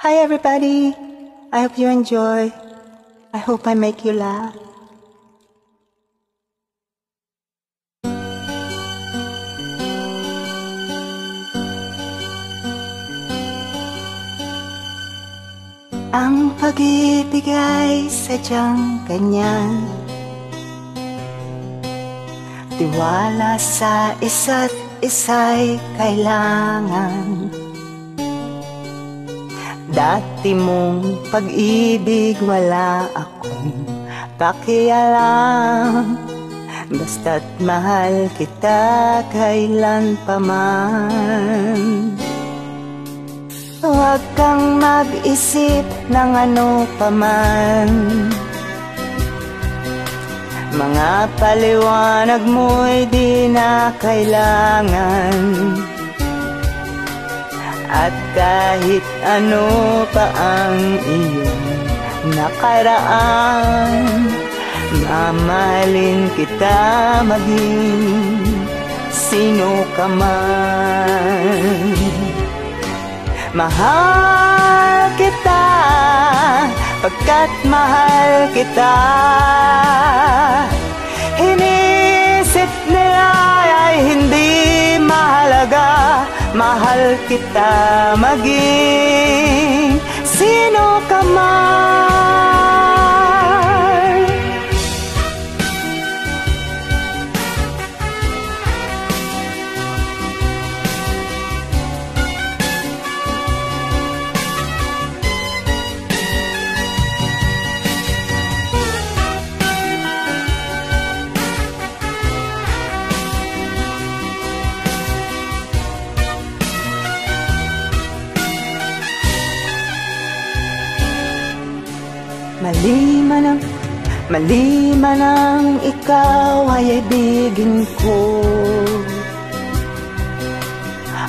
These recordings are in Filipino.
Hi everybody, I hope you enjoy. I hope I make you laugh. Ang pag-ibig ay sadyang ganyan, tiwala sa isa't isa'y kailangan. Dati mong pag-ibig wala akong pakialam, basta't mahal kita kailan pa man. Huwag kang mag-isip ng ano paman, mga paliwanag mo'y di na kailangan. At kahit ano pa ang iyong nakaraan, mamahalin kita maging sino ka man. Mahal kita, pagkat mahal kita. Inisip nila ay hindi mahalaga, mahal kita maging sino ka man. Mali man ang ikaw ay ibigin ko.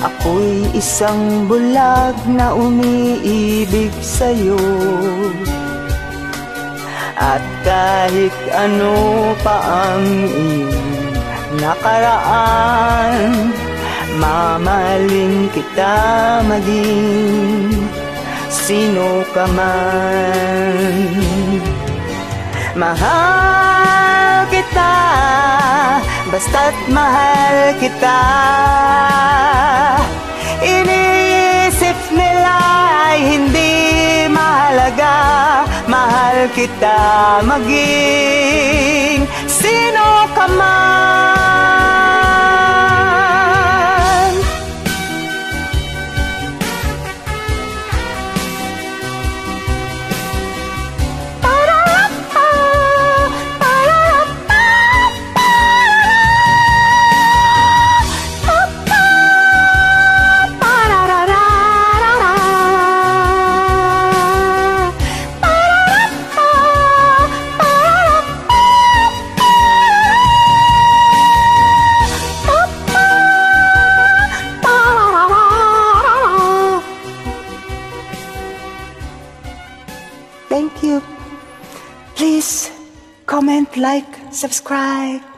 Ako'y isang bulag na umiibig sa'yo. At kahit ano pa ang iyong nakaraan, mamahalin kita maging sino ka man. Mahal kita, basta't mahal kita. Inisip nila ay hindi mahalaga, mahal kita maging sino ka man. Thank you. Please comment, like, subscribe.